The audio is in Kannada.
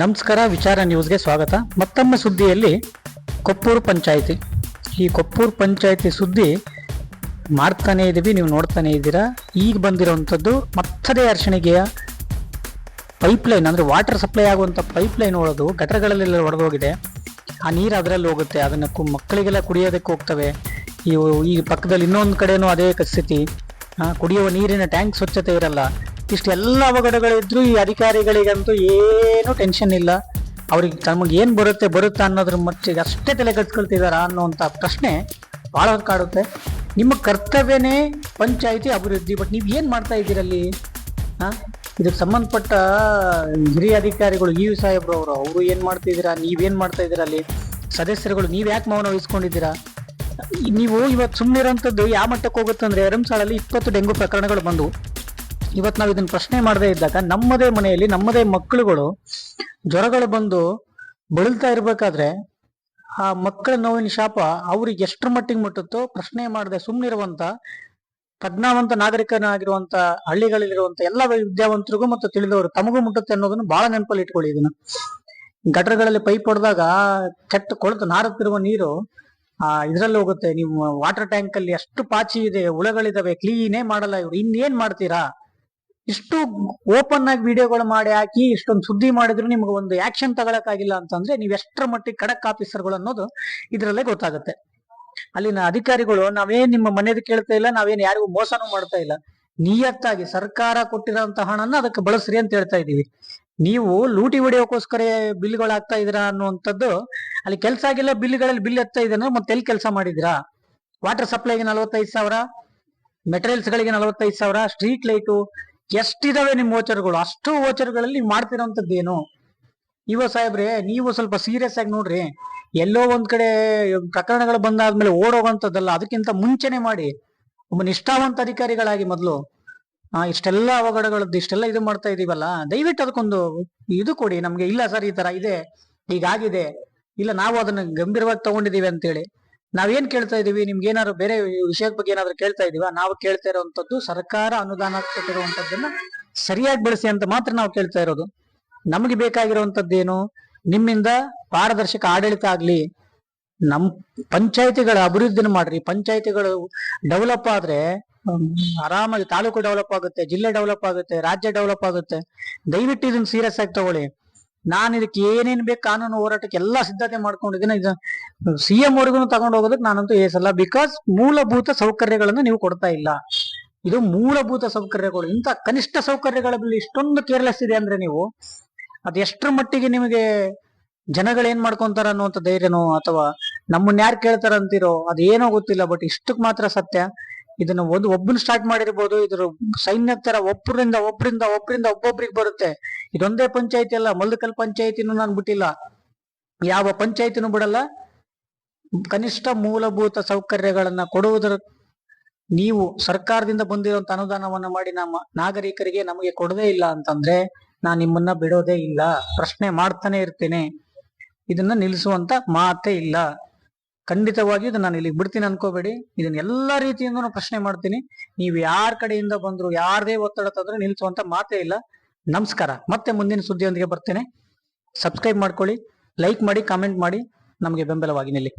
ನಮಸ್ಕಾರ, ವಿಚಾರ ನ್ಯೂಸ್ಗೆ ಸ್ವಾಗತ. ಮತ್ತೊಮ್ಮೆ ಸುದ್ದಿಯಲ್ಲಿ ಕೊಪ್ಪೂರು ಪಂಚಾಯಿತಿ. ಈ ಕೊಪ್ಪೂರು ಪಂಚಾಯಿತಿ ಸುದ್ದಿ ಮಾಡ್ತಾನೆ ಇದೀವಿ, ನೀವು ನೋಡ್ತಾನೆ ಇದ್ದೀರಾ. ಈಗ ಬಂದಿರುವಂಥದ್ದು ಮತ್ತದೇ ಅರ್ಶಣಿಗೆಯ ಪೈಪ್ಲೈನ್, ಅಂದರೆ ವಾಟರ್ ಸಪ್ಲೈ ಆಗುವಂಥ ಪೈಪ್ಲೈನ್ ಒಳದು ಗಟರಗಳಲ್ಲೆಲ್ಲ ಒಡೆದೋಗಿದೆ. ಆ ನೀರು ಅದರಲ್ಲಿ ಹೋಗುತ್ತೆ, ಅದನ್ನು ಮಕ್ಕಳಿಗೆಲ್ಲ ಕುಡಿಯೋದಕ್ಕೆ ಹೋಗ್ತವೆ. ಈ ಪಕ್ಕದಲ್ಲಿ ಇನ್ನೊಂದು ಕಡೆನೂ ಅದೇ ಸ್ಥಿತಿ. ಕುಡಿಯುವ ನೀರಿನ ಟ್ಯಾಂಕ್ ಸ್ವಚ್ಛತೆ ಇರಲ್ಲ. ಇಷ್ಟೆಲ್ಲ ಅವಘಡಗಳಿದ್ರು ಈ ಅಧಿಕಾರಿಗಳಿಗಂತೂ ಏನು ಟೆನ್ಷನ್ ಇಲ್ಲ. ಅವ್ರಿಗೆ ತಮಗೆ ಏನು ಬರುತ್ತಾ ಅನ್ನೋದ್ರ ಮಟ್ಟಿಗೆ ಅಷ್ಟೇ ತಲೆ ಕಟ್ಕೊಳ್ತಿದಾರ ಅನ್ನೋಂಥ ಪ್ರಶ್ನೆ ಭಾಳ ಕಾಡುತ್ತೆ. ನಿಮ್ಮ ಕರ್ತವ್ಯನೇ ಪಂಚಾಯಿತಿ ಅಭಿವೃದ್ಧಿ, ಬಟ್ ನೀವು ಏನು ಮಾಡ್ತಾ ಇದ್ದೀರಲ್ಲಿ? ಇದಕ್ಕೆ ಸಂಬಂಧಪಟ್ಟ ಹಿರಿಯ ಅಧಿಕಾರಿಗಳು ಇ ಸಾಹೇಬ್ರು ಅವರು ಏನು ಮಾಡ್ತಿದ್ದೀರಾ, ನೀವೇನು ಮಾಡ್ತಾ ಇದ್ದೀರಾ? ಅಲ್ಲಿ ಸದಸ್ಯರುಗಳು ನೀವು ಯಾಕೆ ಮೌನ ವಹಿಸ್ಕೊಂಡಿದ್ದೀರಾ? ನೀವು ಇವತ್ತು ಸುಮ್ಮನಿರೋಂಥದ್ದು ಯಾವ ಮಟ್ಟಕ್ಕೆ ಹೋಗುತ್ತಂದ್ರೆ, ಎರಂಸಾಳಲ್ಲಿ 20 ಡೆಂಗು ಪ್ರಕರಣಗಳು ಬಂದವು. ಇವತ್ತು ನಾವು ಇದನ್ನ ಪ್ರಶ್ನೆ ಮಾಡದೇ ಇದ್ದಾಗ ನಮ್ಮದೇ ಮನೆಯಲ್ಲಿ ನಮ್ಮದೇ ಮಕ್ಕಳುಗಳು ಜ್ವರಗಳು ಬಂದು ಬಳಲ್ತಾ ಇರ್ಬೇಕಾದ್ರೆ ಆ ಮಕ್ಕಳ ನೋವಿನ ಶಾಪ ಅವ್ರಿಗೆ ಎಷ್ಟರ ಮಟ್ಟಿಗೆ ಮುಟ್ಟುತ್ತೋ ಪ್ರಶ್ನೆ ಮಾಡದೆ ಸುಮ್ಮನಿರುವಂತ ಪ್ರಜ್ಞಾವಂತ ನಾಗರಿಕನಾಗಿರುವಂತ ಹಳ್ಳಿಗಳಲ್ಲಿರುವಂತ ಎಲ್ಲ ವಿದ್ಯಾವಂತರಿಗೂ ಮತ್ತು ತಿಳಿದವರು ತಮಗೂ ಮುಟ್ಟುತ್ತೆ ಅನ್ನೋದನ್ನು ಬಹಳ ನೆನಪಲ್ಲಿ ಇಟ್ಕೊಳ್ಳಿ. ಇದನ್ನ ಗಟರ್ಗಳಲ್ಲಿ ಪೈಪ್ ಹೊಡೆದಾಗ ಕೆಟ್ಟ ಕೊಳೆತು ನಾರುತ್ತಿರುವ ನೀರು ಇದ್ರಲ್ಲಿ ಹೋಗುತ್ತೆ. ನೀವು ವಾಟರ್ ಟ್ಯಾಂಕ್ ಅಲ್ಲಿ ಅಷ್ಟು ಪಾಚಿ ಇದೆ, ಹುಳಗಳಿದಾವೆ, ಕ್ಲೀನೇ ಮಾಡಲ್ಲ ಇವ್ರು. ಇನ್ನೇನ್ ಮಾಡ್ತೀರಾ? ಇಷ್ಟು ಓಪನ್ ಆಗಿ ವಿಡಿಯೋಗಳು ಮಾಡಿ ಹಾಕಿ ಇಷ್ಟೊಂದು ಸುದ್ದಿ ಮಾಡಿದ್ರು ನಿಮ್ಗೆ ಒಂದು ಆಕ್ಷನ್ ತಗೊಳಕ್ಕಾಗಿಲ್ಲ ಅಂತಂದ್ರೆ ನೀವು ಎಷ್ಟರ ಮಟ್ಟಿಗೆ ಖಡಕ್ ಆಫೀಸರ್ಗಳು ಅನ್ನೋದು ಇದ್ರಲ್ಲೇ ಗೊತ್ತಾಗುತ್ತೆ. ಅಲ್ಲಿನ ಅಧಿಕಾರಿಗಳು ನಾವೇನ್ ನಿಮ್ಮ ಮನೆಯದು ಕೇಳ್ತಾ ಇಲ್ಲ, ನಾವೇನ್ ಯಾರಿಗೂ ಮೋಸನೂ ಮಾಡ್ತಾ ಇಲ್ಲ. ನಿಯತ್ತಾಗಿ ಸರ್ಕಾರ ಕೊಟ್ಟಿರೋಂತ ಹಣನ ಅದಕ್ಕೆ ಬಳಸ್ರಿ ಅಂತ ಹೇಳ್ತಾ ಇದೀವಿ. ನೀವು ಲೂಟಿ ಹೊಡೆಯೋಕೋಸ್ಕರ ಬಿಲ್ಗಳು ಆಗ್ತಾ ಇದೀರಾ ಅನ್ನುವಂಥದ್ದು ಅಲ್ಲಿ ಕೆಲಸ ಆಗಿಲ್ಲ. ಬಿಲ್ಗಳಲ್ಲಿ ಬಿಲ್ ಎತ್ತಾ ಇದ್ದಾನೆ, ಮತ್ತೆ ಎಲ್ಲಿ ಕೆಲಸ ಮಾಡಿದಿರಾ? ವಾಟರ್ ಸಪ್ಲೈಗೆ 45,000, ಮೆಟೀರಿಯಲ್ಸ್ ಗಳಿಗೆ 45,000, ಸ್ಟ್ರೀಟ್ ಲೈಟು ಎಷ್ಟಿದಾವೆ ನಿಮ್ಮ ವೋಚರ್ಗಳು? ಅಷ್ಟು ವೋಚರ್ಗಳಲ್ಲಿ ಮಾಡ್ತಿರೋಂಥದ್ದೇನು? ಸಾಹೇಬ್ರೆ, ನೀವು ಸ್ವಲ್ಪ ಸೀರಿಯಸ್ ಆಗಿ ನೋಡ್ರಿ. ಎಲ್ಲೋ ಒಂದ್ ಕಡೆ ಪ್ರಕರಣಗಳು ಬಂದಾದ್ಮೇಲೆ ಓಡೋಗಂತದ್ದಲ್ಲ, ಅದಕ್ಕಿಂತ ಮುಂಚೆನೆ ಮಾಡಿ. ಒಬ್ಬ ನಿಷ್ಠಾವಂತ ಅಧಿಕಾರಿಗಳಾಗಿ ಮೊದಲು ಇಷ್ಟೆಲ್ಲ ಅವಘಡಗಳದ್ದು ಇಷ್ಟೆಲ್ಲ ಇದು ಮಾಡ್ತಾ ಇದೀವಲ್ಲ, ದಯವಿಟ್ಟು ಅದಕ್ಕೊಂದು ಇದು ಕೊಡಿ ನಮ್ಗೆ. ಇಲ್ಲ ಸರ್, ಈ ತರ ಇದೆ, ಹೀಗಾಗಿದೆ, ಇಲ್ಲ ನಾವು ಅದನ್ನ ಗಂಭೀರವಾಗಿ ತಗೊಂಡಿದೀವಿ ಅಂತೇಳಿ ನಾವೇನ್ ಕೇಳ್ತಾ ಇದೀವಿ? ನಿಮ್ಗೆ ಏನಾದ್ರು ಬೇರೆ ವಿಷಯದ ಬಗ್ಗೆ ಏನಾದ್ರು ಕೇಳ್ತಾ ಇದೀವ? ನಾವು ಕೇಳ್ತಾ ಇರುವಂತದ್ದು ಸರ್ಕಾರ ಅನುದಾನ ಕೊಟ್ಟಿರುವಂತದ್ದನ್ನ ಸರಿಯಾಗಿ ಬಳಸಿ ಅಂತ ಮಾತ್ರ ನಾವು ಕೇಳ್ತಾ ಇರೋದು. ನಮಗೆ ಬೇಕಾಗಿರುವಂತದ್ದೇನು? ನಿಮ್ಮಿಂದ ಪಾರದರ್ಶಕ ಆಡಳಿತ ಆಗ್ಲಿ, ನಮ್ ಪಂಚಾಯಿತಿಗಳ ಅಭಿವೃದ್ಧಿನ ಮಾಡ್ರಿ. ಪಂಚಾಯಿತಿಗಳು ಡೆವಲಪ್ ಆದ್ರೆ ಆರಾಮಾಗಿ ತಾಲೂಕು ಡೆವಲಪ್ ಆಗುತ್ತೆ, ಜಿಲ್ಲೆ ಡೆವಲಪ್ ಆಗುತ್ತೆ, ರಾಜ್ಯ ಡೆವಲಪ್ ಆಗುತ್ತೆ. ದಯವಿಟ್ಟು ಇದನ್ನ ಸೀರಿಯಸ್ ಆಗಿ ತಗೊಳ್ಳಿ. ನಾನು ಇದಕ್ಕೆ ಏನೇನ್ ಬೇಕು ಕಾನೂನು ಹೋರಾಟಕ್ಕೆ ಎಲ್ಲಾ ಸಿದ್ಧತೆ ಮಾಡ್ಕೊಂಡಿದ್ದೀನಿ. ಇದು CM ವರೆಗೂ ತಗೊಂಡು ಹೋಗೋದಕ್ಕೆ ನಾನಂತೂ ಏಸಲ್ಲ. ಬಿಕಾಸ್ ಮೂಲಭೂತ ಸೌಕರ್ಯಗಳನ್ನು ನೀವು ಕೊಡ್ತಾ ಇಲ್ಲ. ಇದು ಮೂಲಭೂತ ಸೌಕರ್ಯಗಳು, ಇಂಥ ಕನಿಷ್ಠ ಸೌಕರ್ಯಗಳ ಮೇಲೆ ಇಷ್ಟೊಂದು ಕೇರ್ಲೆಸ್ ಇದೆ ಅಂದ್ರೆ ನೀವು ಅದ್ ಎಷ್ಟರ ಮಟ್ಟಿಗೆ ನಿಮಗೆ ಜನಗಳು ಏನ್ ಮಾಡ್ಕೊಂತಾರ ಅನ್ನುವಂಥ ಧೈರ್ಯನೋ ಅಥವಾ ನಮ್ಮನ್ನ ಯಾರು ಕೇಳ್ತಾರ ಅಂತಿರೋ ಅದೇನೋ ಗೊತ್ತಿಲ್ಲ. ಬಟ್ ಇಷ್ಟಕ್ ಮಾತ್ರ ಸತ್ಯ. ಇದನ್ನ ಒಬ್ಬನ ಸ್ಟಾರ್ಟ್ ಮಾಡಿರ್ಬೋದು, ಇದ್ರ ಸೈನ್ಯ ತರ ಒಬ್ಬರಿಂದ ಒಬ್ಬೊಬ್ರಿಗೆ ಬರುತ್ತೆ. ಇದೊಂದೇ ಪಂಚಾಯತಿ ಅಲ್ಲ, ಮಲ್ದಕಲ್ ಪಂಚಾಯತಿನೂ ನಾನು ಬಿಟ್ಟಿಲ್ಲ, ಯಾವ ಪಂಚಾಯತಿನೂ ಬಿಡಲ್ಲ. ಕನಿಷ್ಠ ಮೂಲಭೂತ ಸೌಕರ್ಯಗಳನ್ನ ಕೊಡುವುದರ ನೀವು ಸರ್ಕಾರದಿಂದ ಬಂದಿರುವಂತ ಅನುದಾನವನ್ನ ಮಾಡಿ ನಮ್ಮ ನಾಗರಿಕರಿಗೆ ನಮಗೆ ಕೊಡದೇ ಇಲ್ಲ ಅಂತಂದ್ರೆ ನಾನು ನಿಮ್ಮನ್ನ ಬಿಡೋದೇ ಇಲ್ಲ, ಪ್ರಶ್ನೆ ಮಾಡ್ತಾನೆ ಇರ್ತೇನೆ. ಇದನ್ನ ನಿಲ್ಲಿಸುವಂತ ಮಾತೇ ಇಲ್ಲ. ಖಂಡಿತವಾಗಿಯೂ ಇದನ್ನ ನಾನು ಇಲ್ಲಿ ಬಿಡ್ತೀನಿ ಅನ್ಕೋಬೇಡಿ. ಇದನ್ನ ಎಲ್ಲಾ ರೀತಿಯಿಂದ ಪ್ರಶ್ನೆ ಮಾಡ್ತೀನಿ. ನೀವು ಯಾರ ಕಡೆಯಿಂದ ಬಂದ್ರು, ಯಾರದೇ ಒತ್ತಡ ತಂದ್ರೆ ನಿಲ್ಲಿಸುವಂತ ಮಾತೇ ಇಲ್ಲ. ನಮಸ್ಕಾರ. ಮತ್ತೆ ಮುಂದಿನ ಸುದ್ದಿಯೊಂದಿಗೆ ಬರ್ತೇನೆ. ಸಬ್ಸ್ಕ್ರೈಬ್ ಮಾಡ್ಕೊಳ್ಳಿ, ಲೈಕ್ ಮಾಡಿ, ಕಾಮೆಂಟ್ ಮಾಡಿ, ನಮಗೆ ಬೆಂಬಲವಾಗಿ ನಿಲ್ಲಿ.